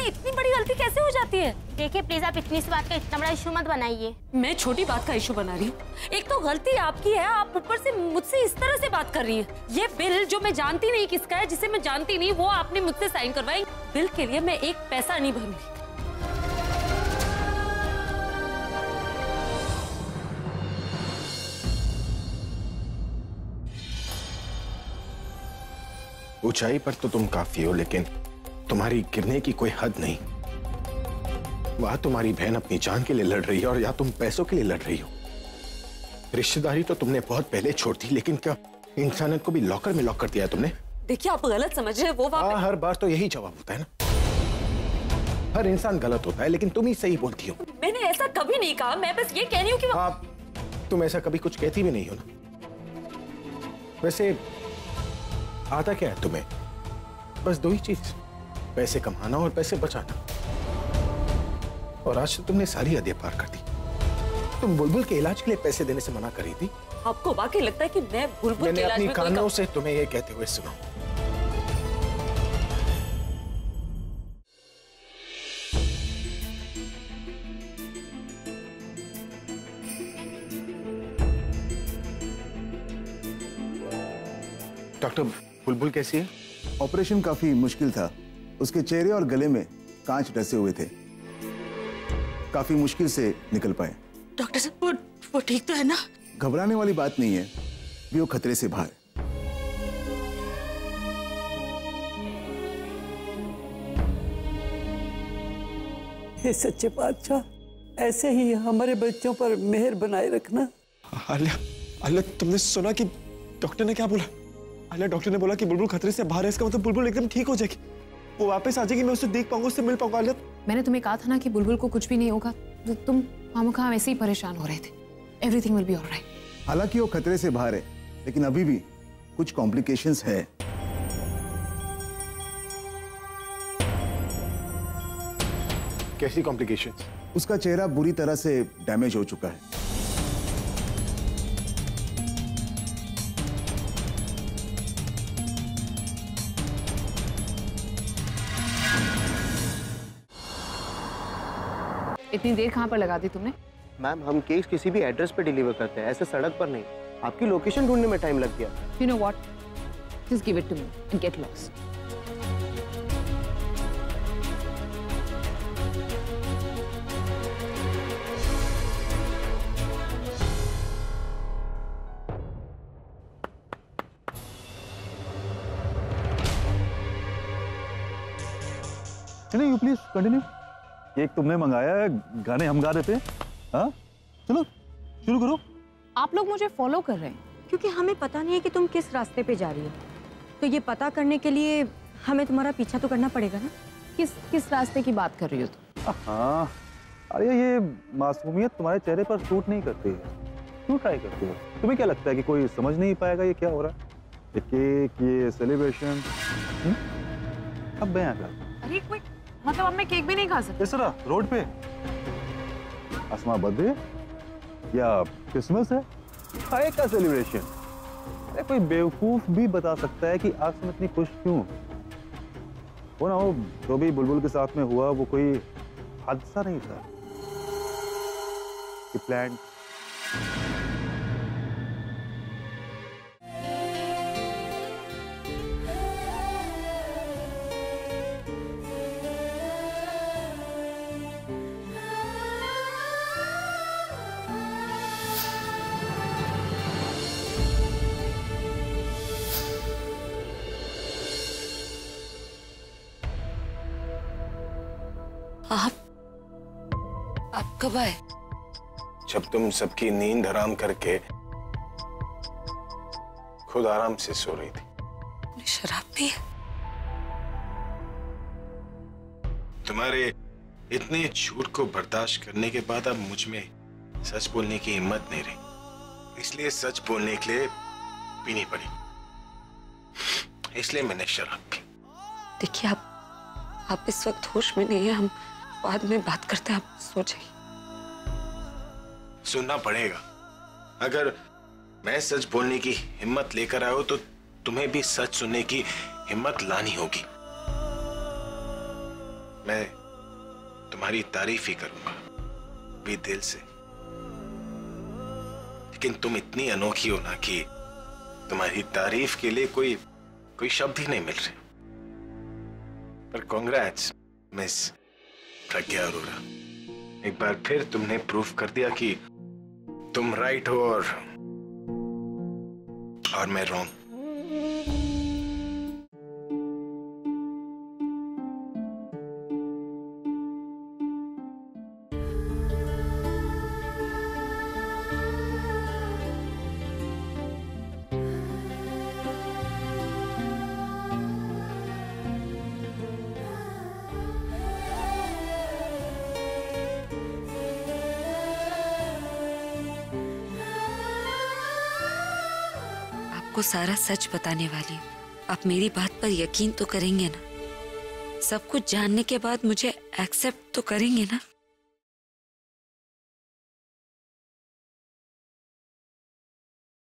में इतनी बड़ी गलती कैसे हो जाती है? देखिए प्लीज आप इतनी सी बात का इतना बड़ा इशू मत बनाइए। मैं छोटी बात का इशू बना रही हूँ? एक तो गलती आपकी है, आप ऊपर से मुझसे इस तरह से बात कर रही है। ये बिल जो मैं जानती नहीं किसका है, जिसे मैं जानती नहीं, वो आपने मुझसे साइन करवाई। बिल के लिए मैं एक पैसा नहीं भरूंगी। ऊंचाई पर तो तुम काफी हो, लेकिन तुम्हारी गिरने की कोई हद नहीं। वहां तुम्हारी बहन अपनी जान के लिए लड़ रही है और या तुम पैसों के लिए लड़ रही हो। रिश्तेदारी तो तुमने बहुत पहले छोड़ दी, लेकिन क्या इंसानियत को भी लॉकर में लॉक कर दिया तुमने? देखिए आप गलत समझ रहे हैं। वो हर बार तो यही जवाब होता है ना। हर इंसान गलत होता है, लेकिन तुम ही सही बोलती हो। मैंने ऐसा कभी नहीं कहा, मैं बस ये कह रही हूँ कि आप तुम ऐसा कभी कुछ कहती भी नहीं हो ना। वैसे आता क्या है तुम्हें? बस दो ही चीज, पैसे कमाना और पैसे बचाना। और आज तो तुमने सारी हदें पार कर दी। तुम बुलबुल के इलाज के लिए पैसे देने से मना कर रही थी। आपको वाकई लगता है कि मैं बुलबुल के इलाज अपनी में कानों से तुम्हें ये कहते हुए सुना। डॉक्टर, बुलबुल कैसी है? ऑपरेशन काफी मुश्किल था। उसके चेहरे और गले में कांच डसे हुए थे, काफी मुश्किल से निकल पाए। डॉक्टर साहब वो ठीक तो है ना? घबराने वाली बात नहीं है, भी वो खतरे से बाहर। हे सच्चे बादशाह, ऐसे ही हमारे बच्चों पर मेहर बनाए रखना। आलिया, आलिया तुमने सुना कि डॉक्टर ने क्या बोला? आलिया, डॉक्टर ने बोला कि बुलबुल खतरे से बाहर है। इसका मतलब बुलबुल एकदम ठीक हो जाएगी, वो वापस आ जाएगी, मैं उससे देख पाऊंगा, उससे मिल पाऊंगा। आलिया, मैंने तुम्हें कहा था ना कि बुलबुल को कुछ भी नहीं होगा, तो तुम खामखा ऐसे ही परेशान हो रहे थे। Everything will be alright. हालांकि वो खतरे से बाहर है, लेकिन अभी भी कुछ कॉम्प्लिकेशंस है। कैसी कॉम्प्लिकेशंस? उसका चेहरा बुरी तरह से डैमेज हो चुका है। इतनी देर कहाँ पर लगा दी तुमने? मैम, हम केक किसी भी एड्रेस पे डिलीवर करते हैं, ऐसे सड़क पर नहीं। आपकी लोकेशन ढूंढने में टाइम लग गया। You know what? Just give it to me and get lost. नहीं, यू प्लीज कंटिन्यू। केक तुमने मंगाया है, गाने हम गा रहे थे। हाँ, चलो शुरू करो। आप लोग मुझे फॉलो कर रहे हैं क्योंकि हमें पता नहीं है कि तुम किस रास्ते पे जा रही हो, तो ये पता करने के लिए हमें तुम्हारा पीछा तो करना पड़ेगा ना। किस रास्ते की बात कर रही हो तुम? हाँ, अरे ये मासूमियत तुम्हारे चेहरे पर सूट नहीं करती है। क्यों ट्राई करती हो? तुम्हें क्या लगता है कि कोई समझ नहीं पाएगा ये क्या हो रहा है? ये केक, ये सेलिब्रेशन। अब मैं आ गया। अरे क्विक, मतलब अब मैं केक भी नहीं खा सकती? किस तरह? रोड पे? अस्मा बर्थडे या क्रिसमस है? खाए का सेलिब्रेशन? अरे कोई बेवकूफ भी बता सकता है कि आज तुम इतनी खुश क्यों हो। ना हो, जो भी बुलबुल के साथ में हुआ वो कोई हादसा नहीं था, कि प्लान। आप कब आए? जब तुम सबकी नींद हराम करके खुद आराम से सो रही थी। शराब पी है? तुम्हारे इतने झूठ को बर्दाश्त करने के बाद अब मुझ में सच बोलने की हिम्मत नहीं रही, इसलिए सच बोलने के लिए पीनी पड़ी। इसलिए मैंने शराब पी। देखिए आप इस वक्त होश में नहीं है, हम बाद में बात करते हैं, आप सो जाइए। सुनना पड़ेगा। अगर मैं सच बोलने की हिम्मत लेकर आया हूं तो तुम्हें भी सच सुनने की हिम्मत लानी होगी। मैं तुम्हारी तारीफ ही करूंगा भी दिल से, लेकिन तुम इतनी अनोखी हो ना कि तुम्हारी तारीफ के लिए कोई शब्द ही नहीं मिल रहे। पर कांग्रेट्स मिस प्रज्ञा अरोरा, एक बार फिर तुमने प्रूफ कर दिया कि तुम राइट हो और मैं रॉन्ग। आपको सारा सच बताने वाली हूँ। आप मेरी बात पर यकीन तो करेंगे ना? सब कुछ जानने के बाद मुझे एक्सेप्ट तो करेंगे ना?